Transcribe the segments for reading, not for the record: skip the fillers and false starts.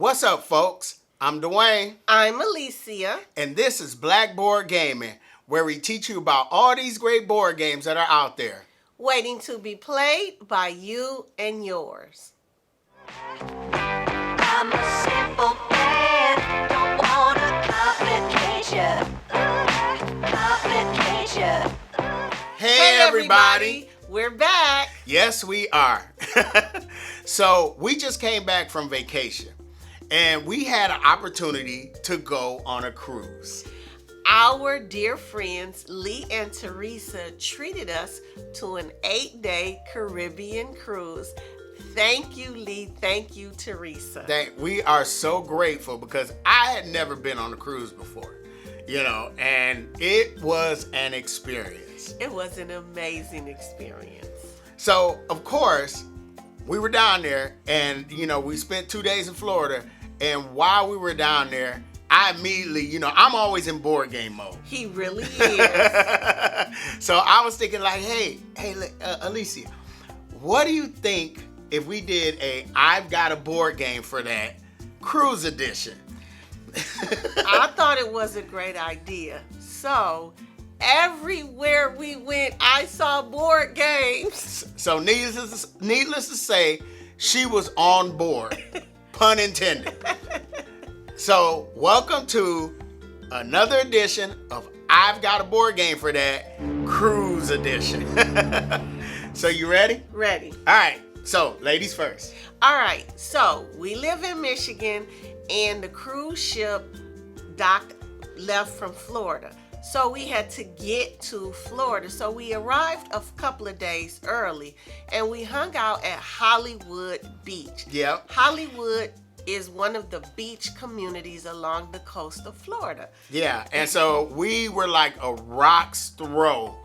What's up, folks? I'm Dwayne, I'm Alicia. and this is Blackboard Gaming, where we teach you about all these great board games that are out there. Waiting to be played by you and yours. I'm a simple man, don't want a complication. Complication. Hey, everybody! We're back. Yes, we are. So, we just came back from vacation, and we had an opportunity to go on a cruise. Our dear friends Lee and Teresa treated us to an 8-day Caribbean cruise. Thank you, Lee. Thank you, Teresa. We are so grateful because I had never been on a cruise before, and it was an experience. It was an amazing experience. So, of course, we were down there and, we spent 2 days in Florida. And while we were down there, I immediately, I'm always in board game mode. He really is. So I was thinking like, hey, Alicia, what do you think if we did a I've got a board game for that cruise edition? I thought it was a great idea. So everywhere we went, I saw board games. So needless to say, she was on board, pun intended. So welcome to another edition of I've Got a Board Game for That Cruise Edition. So you ready? Ready. All right. So ladies first. All right. So we live in Michigan, and the cruise ship left from Florida. So we had to get to Florida. So we arrived a couple of days early, and we hung out at Hollywood Beach. Yep. Hollywood is one of the beach communities along the coast of Florida. Yeah, and so we were like a rock's throw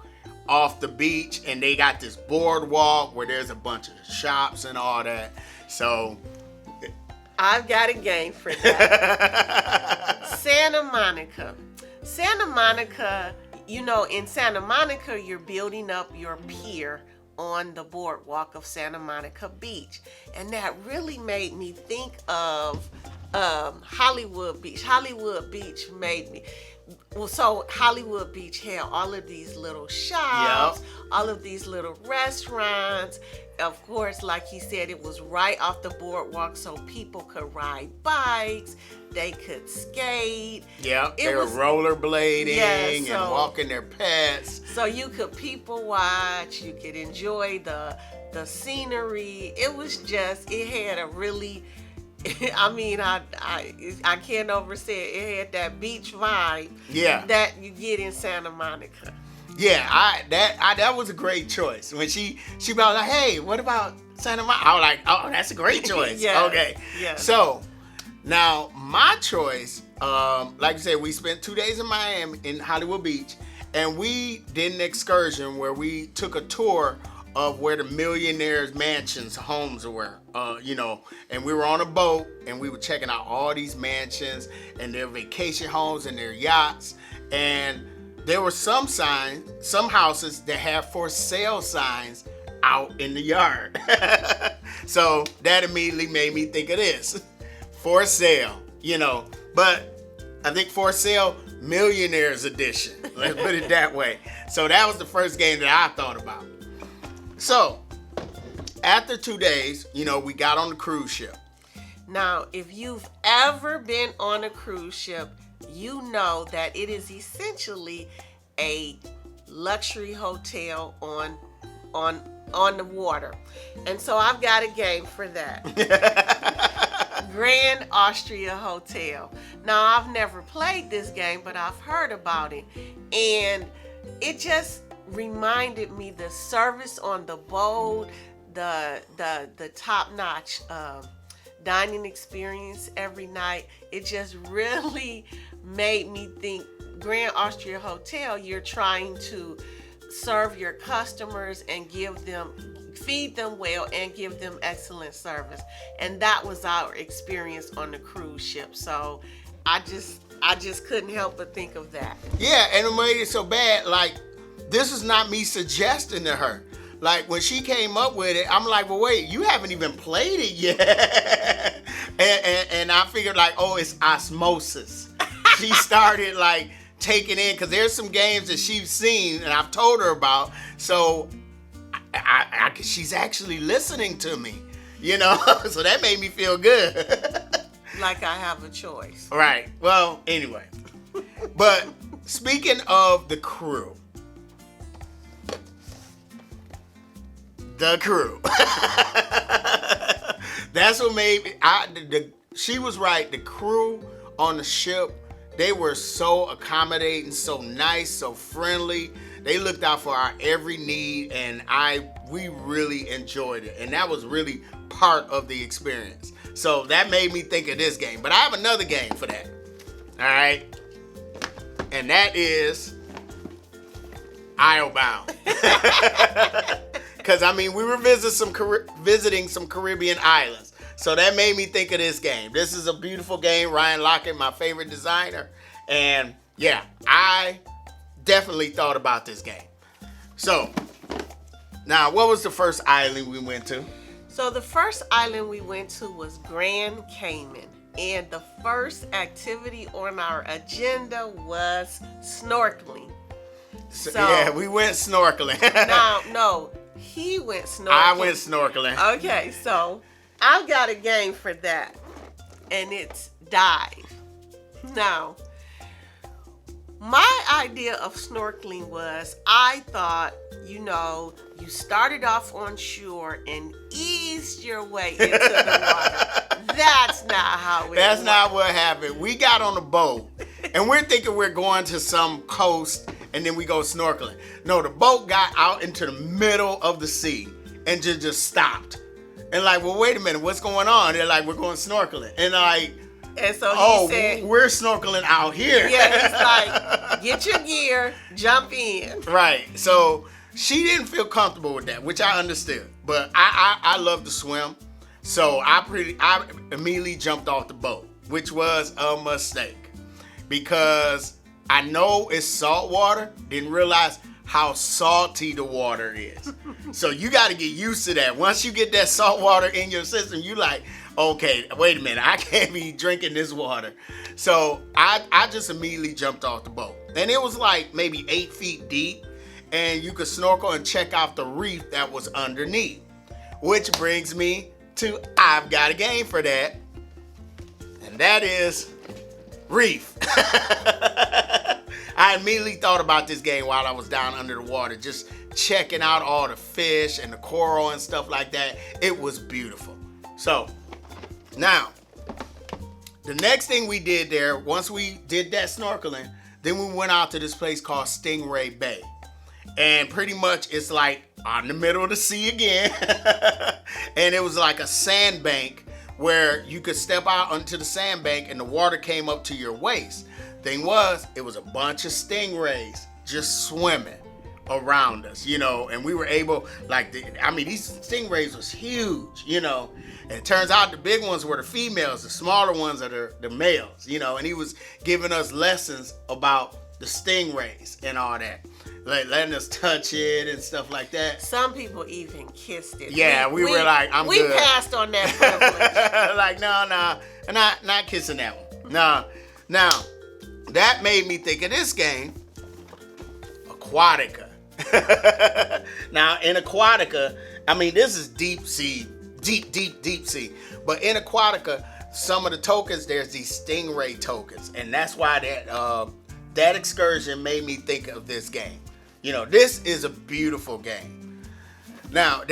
off the beach, and they got this boardwalk where there's a bunch of shops and all that. So I've got a game for that. Santa Monica. Santa Monica, in Santa Monica, you're building up your pier on the boardwalk of Santa Monica Beach. And that really made me think of Hollywood Beach. Hollywood Beach made me... So Hollywood Beach had all of these little shops, Yep. all of these little restaurants. Of course, like he said, it was right off the boardwalk, so people could ride bikes, they could skate. Yeah, they were rollerblading and so- walking their pets. So you could people watch, you could enjoy the scenery. It had a really, I can't oversay it. It had that beach vibe that you get in Santa Monica. Yeah, that was a great choice. When she was like, hey, what about Santa Monica? I was like, oh, that's a great choice. Yeah, okay. yeah. So now my choice, like I said, we spent 2 days in Miami in Hollywood Beach, and we did an excursion where we took a tour of where the millionaires' mansions, homes were, and we were on a boat, and we were checking out all these mansions and their vacation homes and their yachts. And there were some houses that had for sale signs out in the yard. So that immediately made me think of this. For sale, but I think for sale, millionaires edition. Let's put it that way. So that was the first game that I thought about. So after 2 days, we got on the cruise ship. Now, if you've ever been on a cruise ship, you know that it is essentially a luxury hotel on the water. And so I've got a game for that. Grand Austria Hotel. Now, I've never played this game, but I've heard about it. And it just reminded me the service on the boat, the top-notch dining experience every night. It just really made me think Grand Austria Hotel, you're trying to serve your customers and feed them well and give them excellent service. And that was our experience on the cruise ship. So I just couldn't help but think of that. Yeah, and it made it so bad, like, this is not me suggesting to her. like when she came up with it, I'm like, well, wait, you haven't even played it yet. and I figured like, oh, it's osmosis. She started like taking in, because there's some games that she's seen and I've told her about. So she's actually listening to me, you know? So that made me feel good. Like I have a choice. Right. Well, anyway. But speaking of the crew. The crew. That's what made me. She was right. The crew on the ship, they were so accommodating, so nice, so friendly. They looked out for our every need, and we really enjoyed it. And that was really part of the experience. So that made me think of this game. But I have another game for that. All right. And that is Islebound. Because, I mean, we were visiting some Caribbean islands. So that made me think of this game. This is a beautiful game. Ryan Lockett, my favorite designer. And, yeah, I definitely thought about this game. So, now, what was the first island we went to? So the first island we went to was Grand Cayman. And the first activity on our agenda was snorkeling. So, yeah, we went snorkeling. No, he went snorkeling. I went snorkeling. Okay, so I've got a game for that. And it's dive. Now, my idea of snorkeling was, I thought, you started off on shore and eased your way into the water. That's not how it That's works. not what happened. We got on a boat, and we're thinking we're going to some coast, and then we go snorkeling. No, the boat got out into the middle of the sea and just stopped. And like, well, wait a minute, what's going on? They're like, we're going snorkeling. And like, and so he said, we're snorkeling out here. yeah, he's like, get your gear, jump in. Right. So she didn't feel comfortable with that, which I understood. But I love to swim. So I immediately jumped off the boat, which was a mistake. Because I know it's salt water, didn't realize how salty the water is. So you got to get used to that. Once you get that salt water in your system, you like, okay, wait a minute, I can't be drinking this water. So I just immediately jumped off the boat. And it was like maybe 8 feet deep, and you could snorkel and check out the reef that was underneath. Which brings me to, I've got a game for that. And that is Reef. I immediately thought about this game while I was down under the water, just checking out all the fish and the coral and stuff like that. It was beautiful. So, now, the next thing we did there, once we did that snorkeling, then we went out to this place called Stingray Bay. And pretty much it's like on the middle of the sea again. And it was like a sandbank where you could step out onto the sandbank and the water came up to your waist. Thing was, it was a bunch of stingrays just swimming around us, and we were able, these stingrays was huge, and it turns out the big ones were the females, the smaller ones are the males, and he was giving us lessons about the stingrays and all that, like letting us touch it and stuff like that. Some people even kissed it. Yeah, we were like, I'm good. We passed on that privilege. Like, no, not kissing that one. No. Now, that made me think of this game, Aquatica. Now, in Aquatica, this is deep sea, deep sea. But in Aquatica, some of the tokens, there's these stingray tokens. And that's why that excursion made me think of this game. This is a beautiful game. Now,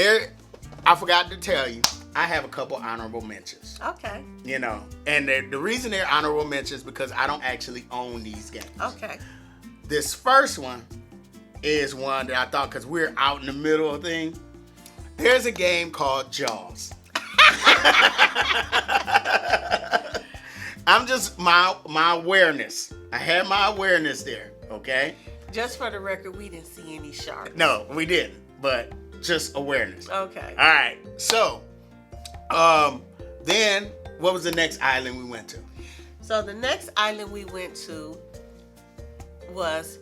I forgot to tell you, I have a couple honorable mentions. Okay. And the reason they're honorable mentions is because I don't actually own these games. Okay. This first one is one that I thought, because we're out in the middle of things, there's a game called Jaws. I'm just, my awareness. I had my awareness there, okay? Just for the record, we didn't see any sharks. No, we didn't, but just awareness. Okay. All right, so, then what was the next island we went to? So the next island we went to was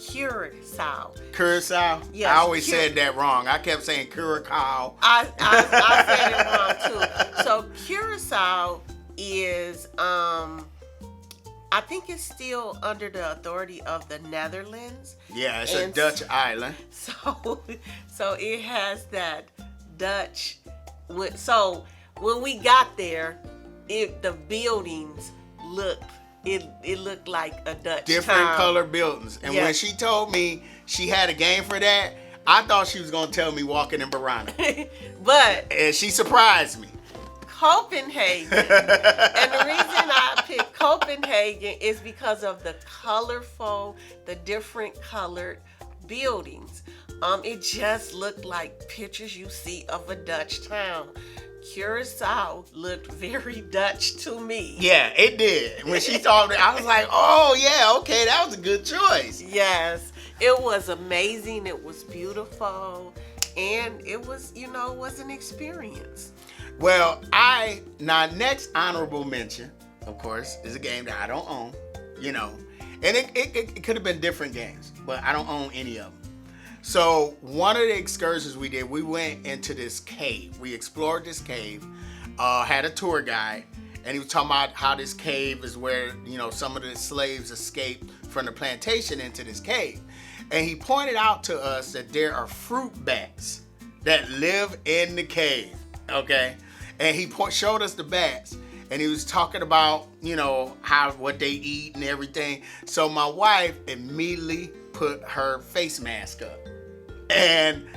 Curacao. Curacao? Yes, I always said that wrong. I kept saying Curacao. I said it wrong too. So Curacao is I think it's still under the authority of the Netherlands. Yeah, it's a Dutch island. So it has that Dutch. So when we got there, the buildings looked like a Dutch Different town. color buildings. And when she told me she had a game for that, I thought she was gonna tell me walking in Barana. But And she surprised me. Copenhagen. And the reason I picked Copenhagen is because of the different colored buildings. It just looked like pictures you see of a Dutch town. Curacao looked very Dutch to me. Yeah, it did. When she told me, I was like, oh yeah, okay, that was a good choice. Yes, it was amazing. It was beautiful. And it was, was an experience. Well, next honorable mention, of course, is a game that I don't own, and it could have been different games, but I don't own any of them. So one of the excursions we did, we went into this cave. We explored this cave, had a tour guide, and he was talking about how this cave is where, some of the slaves escaped from the plantation into this cave. And he pointed out to us that there are fruit bats that live in the cave. Okay, and he showed us the bats, and he was talking about what they eat and everything. So my wife immediately put her face mask up, and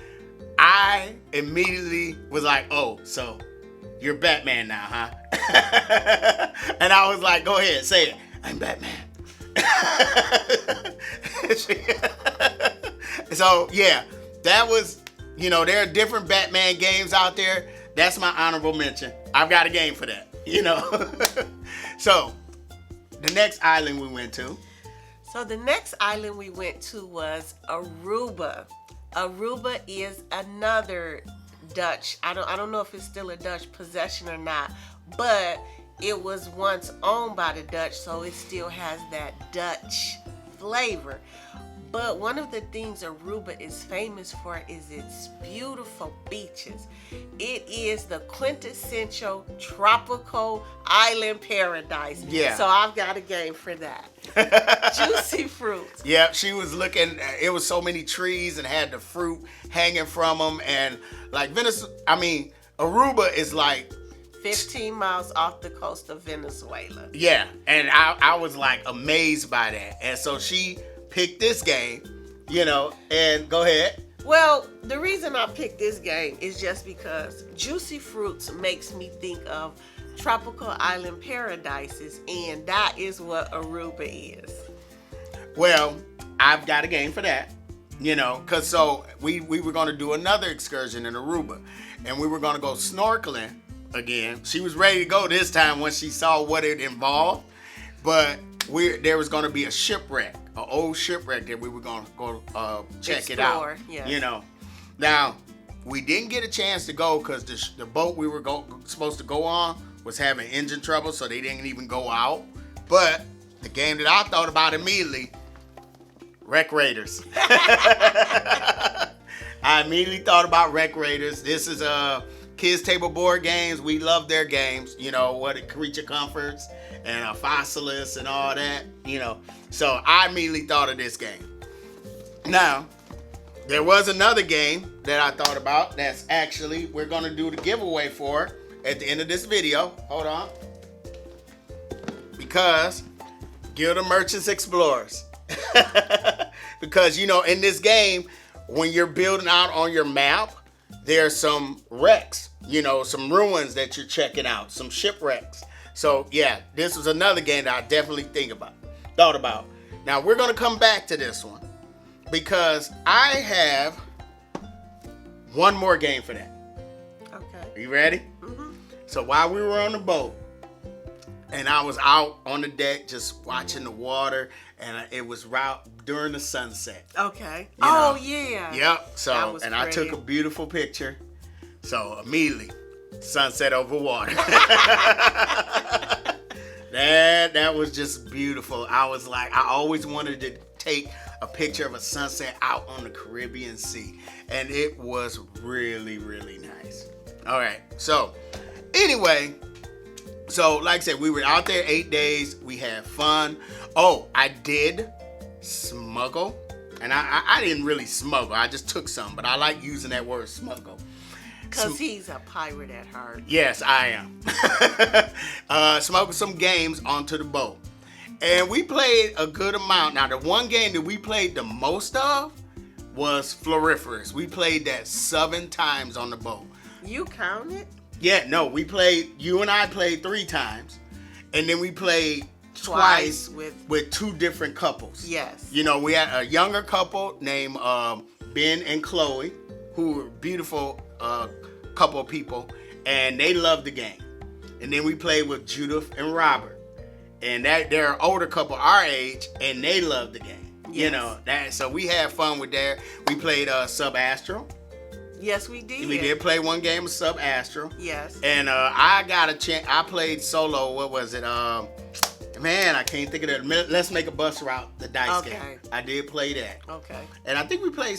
I immediately was like, "Oh, so you're Batman now, huh?" And I was like, "Go ahead, say it. I'm Batman." So yeah, that was there are different Batman games out there. That's my honorable mention. I've got a game for that, So, the next island we went to. So the next island we went to was Aruba. Aruba is another Dutch. I don't know if it's still a Dutch possession or not, but it was once owned by the Dutch, so it still has that Dutch flavor. But one of the things Aruba is famous for is its beautiful beaches. It is the quintessential tropical island paradise. Yeah. So I've got a game for that. Juicy fruits. Yeah, she was looking. It was so many trees and had the fruit hanging from them, and like Aruba is like 15 miles off the coast of Venezuela. Yeah, and I was like amazed by that, and so she picked this game, and go ahead. Well, the reason I picked this game is just because Juicy Fruits makes me think of tropical island paradises, and that is what Aruba is. Well, I've got a game for that, because we were going to do another excursion in Aruba, and we were going to go snorkeling again. She was ready to go this time when she saw what it involved, but there was going to be a shipwreck. An old shipwreck that we were going to go check it out. Yes. Now, we didn't get a chance to go because the boat we were supposed to go on was having engine trouble, so they didn't even go out. But the game that I thought about immediately, Wreck Raiders. I immediately thought about Wreck Raiders. This is Kids Table Board Games. We love their games. Creature Comforts and Fossilis and all that. So I immediately thought of this game. Now, there was another game that I thought about that's actually we're going to do the giveaway for at the end of this video. Hold on. Because Guild of Merchants Explorers. Because, in this game, when you're building out on your map, there's some wrecks, some ruins that you're checking out, some shipwrecks. So, yeah, this was another game that I definitely thought about. Now, we're going to come back to this one because I have one more game for that. Okay. Are you ready? Mm-hmm. So, while we were on the boat and I was out on the deck just watching the water, and it was during the sunset. Okay. Yeah. Yep. So, and I pretty. took a beautiful picture. So, immediately, sunset over water. That was just beautiful. I was like, I always wanted to take a picture of a sunset out on the Caribbean Sea. And it was really, really nice. All right. So, anyway, so like I said, we were out there 8 days. We had fun. Oh, I did smuggle. And I didn't really smuggle. I just took some. But I like using that word smuggle. Because he's a pirate at heart. Yes, I am. Smuggled some games onto the boat. And we played a good amount. Now, the one game that we played the most of was Floriferous. We played that 7 times on the boat. You counted? Yeah, no, you and I played 3 times. And then we played twice with 2 different couples. Yes. You know, we had a younger couple named Ben and Chloe, who were beautiful couple of people, and they loved the game. And then we played with Judith and Robert, and they're an older couple our age, and they loved the game. Yes. You know that, so we had fun with that. We played Sub-Astral. Yes, we did. We did play one game of Sub-Astral. Yes. And I got a chance. I played solo. What was it? Man, I can't think of that. Let's Make a Bus Route, the dice game. I did play that. Okay. And I think we played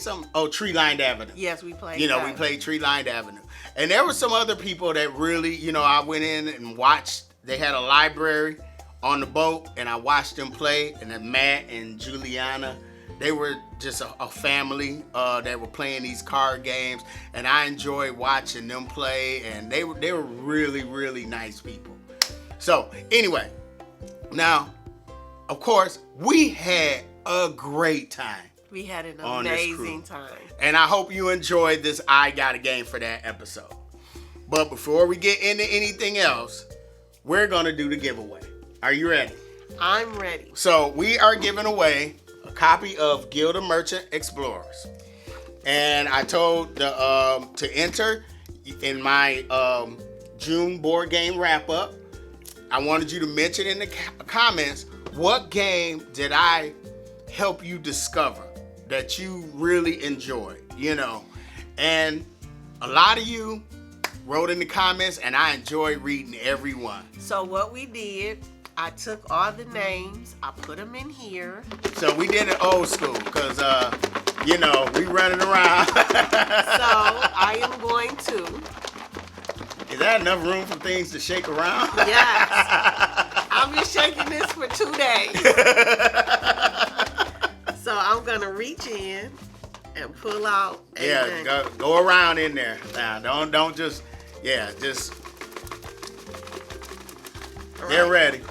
Tree Lined Avenue. Yes, we played we played Tree Lined Avenue. And there were some other people that really, I went in and watched. They had a library on the boat, and I watched them play. And then Matt and Juliana, they were just a family that were playing these card games. And I enjoyed watching them play. And they were really, really nice people. So, anyway. Now, of course, we had a great time. We had an on amazing time. And I hope you enjoyed this I Got a Game for That episode. But before we get into anything else, we're going to do the giveaway. Are you ready? I'm ready. So we are giving away a copy of Guild of Merchant Explorers. And I told to enter in my June board game wrap-up. I wanted you to mention in the comments, what game did I help you discover that you really enjoyed, And a lot of you wrote in the comments, and I enjoyed reading every one. So what we did, I took all the names, I put them in here. So we did it old school, because, we running around. So I am going to... Is that enough room for things to shake around? Yes. I've been shaking this for 2 days. So I'm going to reach in and pull out. Go around in there. Now, don't just, just, all get right. ready.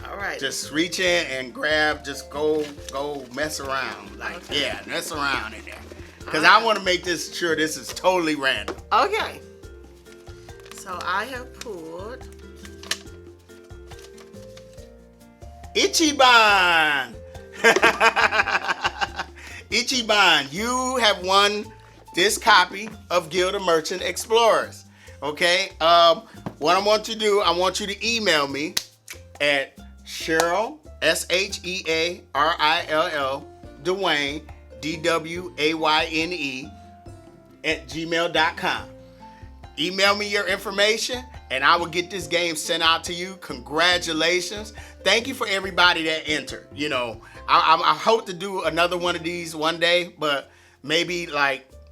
All right. Just reach in and grab, just go mess around. Mess around in there. Because I want to make sure this is totally random. Okay. So I have pulled Ichiban. Ichiban, you have won this copy of Guild of Merchant Explorers. Okay? What I want you to do, I want you to email me at Cheryl, SHEARILL, Dwayne, DWAYNE, at gmail.com. Email me your information, and I will get this game sent out to you. Congratulations. Thank you for everybody that entered. I hope to do another one of these one day, but maybe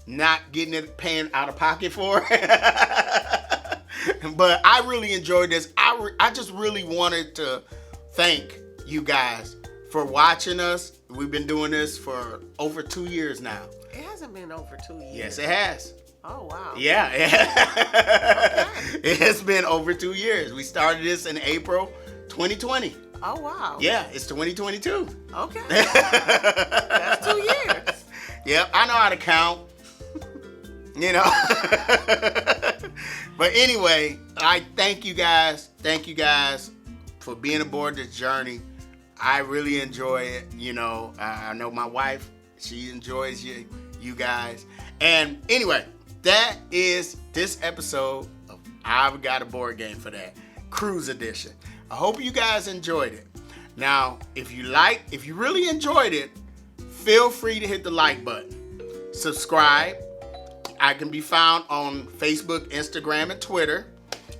not getting it paying out of pocket for it. But I really enjoyed this. I just really wanted to thank you guys for watching us. We've been doing this for over 2 years now. It hasn't been over 2 years. Yes, it has. Oh, wow. Yeah. Okay. It has been over 2 years. We started this in April 2020. Oh, wow. Yeah, it's 2022. Okay. That's 2 years. Yep, I know how to count. But anyway, I thank you guys. Thank you guys for being aboard this journey. I really enjoy it. I know my wife, she enjoys you guys. And anyway, that is this episode of I've Got a Board Game for That, Cruise Edition. I hope you guys enjoyed it. Now, if you really enjoyed it, feel free to hit the like button. Subscribe. I can be found on Facebook, Instagram, and Twitter.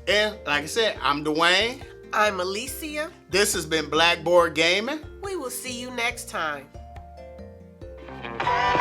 And like I said, I'm Dwayne. I'm Alicia. This has been Blackboard Gaming. We will see you next time. Hey.